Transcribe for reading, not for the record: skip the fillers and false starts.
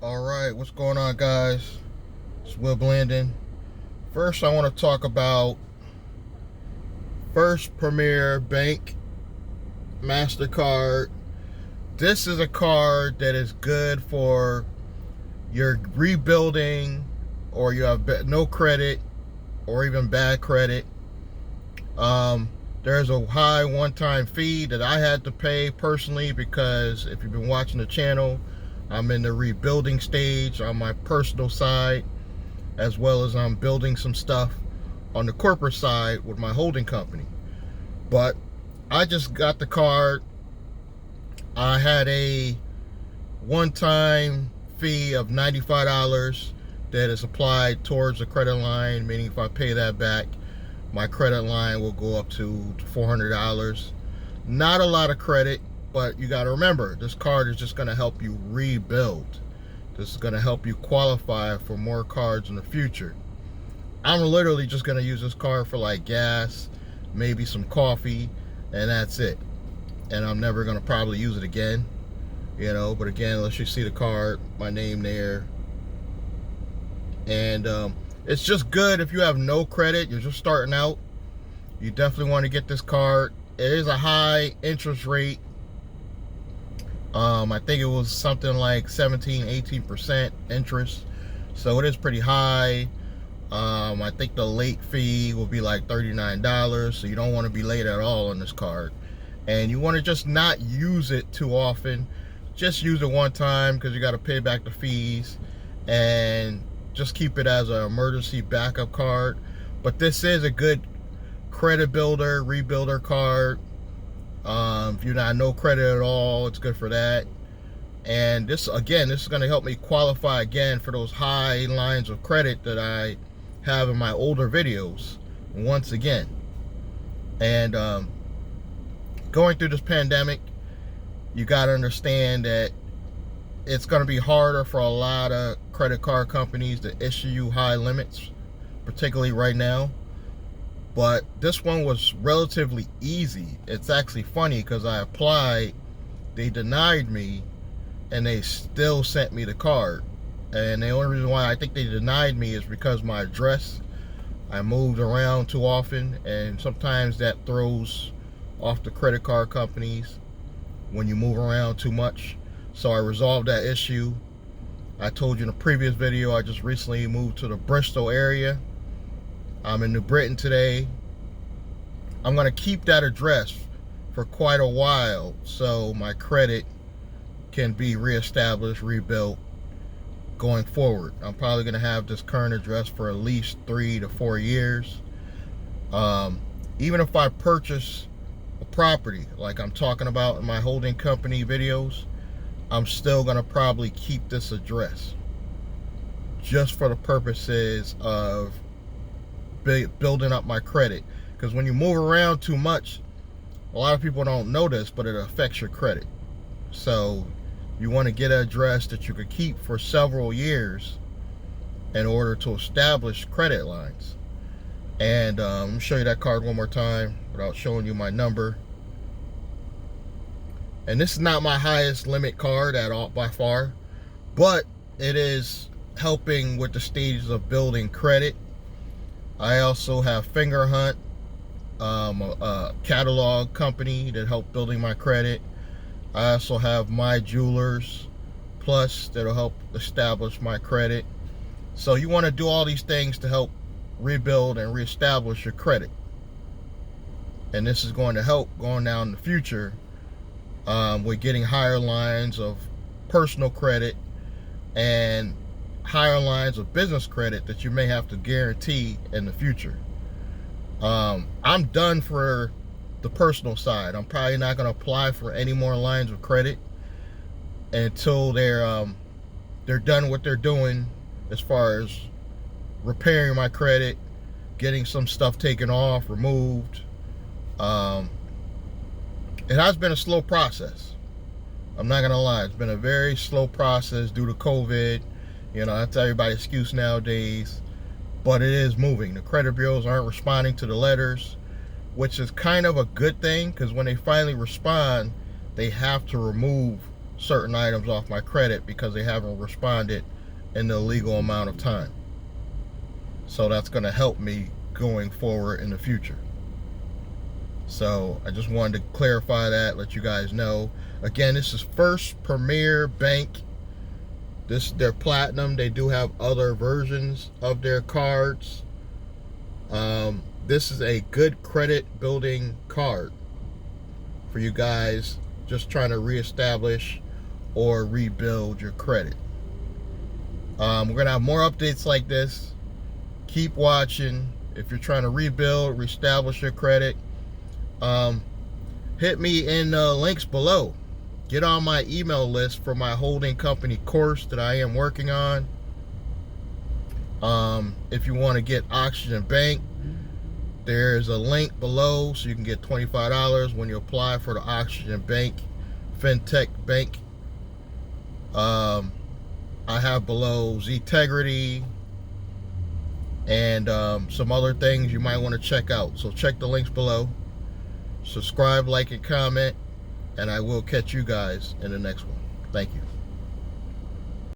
Alright, what's going on, guys? It's Will Blandon. First, I want to talk about First Premier Bank MasterCard. This is a card that is good for your rebuilding, or you have no credit or even bad credit. There's a high one-time fee that I had to pay personally because if you've been watching the channel, I'm in the rebuilding stage on my personal side, as well as I'm building some stuff on the corporate side with my holding company. But I just got the card. I had a one-time fee of $95 that is applied towards the credit line, meaning if I pay that back, my credit line will go up to $400. Not a lot of credit, but you got to remember, this card is just going to help you rebuild. This is going to help you qualify for more cards in the future. I'm literally just going to use this card for like gas, maybe some coffee, and that's it. And I'm never going to probably use it again, but again, let's just see the card, my name there. And it's just good if you have no credit, you're just starting out. You definitely want to get this card. It is a high interest rate. I think it was something like 17-18% interest, so it is pretty high. I think the late fee will be like $39, so you don't want to be late at all on this card. And you want to just not use it too often. Just use it one time because you got to pay back the fees, and just keep it as an emergency backup card. But this is a good credit builder, rebuilder card. If you're not no credit at all, it's good for that. And this is going to help me qualify again for those high lines of credit that I have in my older videos once again. And going through this pandemic, you got to understand that it's going to be harder for a lot of credit card companies to issue you high limits, particularly right now. But this one was relatively easy. It's actually funny because I applied, they denied me, and they still sent me the card. And the only reason why I think they denied me is because my address, I moved around too often, and sometimes that throws off the credit card companies when you move around too much. So I resolved that issue. I told you in a previous video, I just recently moved to the Bristol area. I'm in New Britain today. I'm going to keep that address for quite a while so my credit can be reestablished, rebuilt going forward. I'm probably going to have this current address for at least 3 to 4 years. Even if I purchase a property like I'm talking about in my holding company videos, I'm still going to probably keep this address just for the purposes of building up my credit. Because when you move around too much, a lot of people don't notice, but it affects your credit. So you want to get an address that you could keep for several years in order to establish credit lines. And let me show you that card one more time without showing you my number. And this is not my highest limit card at all by far, but it is helping with the stages of building credit. I also have Finger Hunt, a catalog company that helped building my credit. I also have My Jewelers Plus that'll help establish my credit. So you want to do all these things to help rebuild and reestablish your credit. And this is going to help going down in the future with getting higher lines of personal credit and higher lines of business credit that you may have to guarantee in the future. I'm done for the personal side. I'm probably not going to apply for any more lines of credit until they're done what they're doing as far as repairing my credit, getting some stuff taken off, removed. It has been a slow process. I'm not going to lie. It's been a very slow process due to COVID. That's everybody's excuse nowadays. But it is moving. The credit bureaus aren't responding to the letters, which is kind of a good thing, because when they finally respond, they have to remove certain items off my credit because they haven't responded in the legal amount of time. So that's going to help me going forward in the future. So I just wanted to clarify that, let you guys know. Again, this is First Premier Bank. This is their platinum. They do have other versions of their cards. This is a good credit building card for you guys just trying to reestablish or rebuild your credit. We're gonna have more updates like this. Keep watching. If you're trying to rebuild, reestablish your credit, hit me in the links below. Get on my email list for my holding company course that I am working on. If you want to get Oxygen Bank, there's a link below so you can get $25 when you apply for the Oxygen Bank FinTech Bank. I have below Ztegrity and some other things you might want to check out. So check the links below. Subscribe, like, and comment, and I will catch you guys in the next one. Thank you.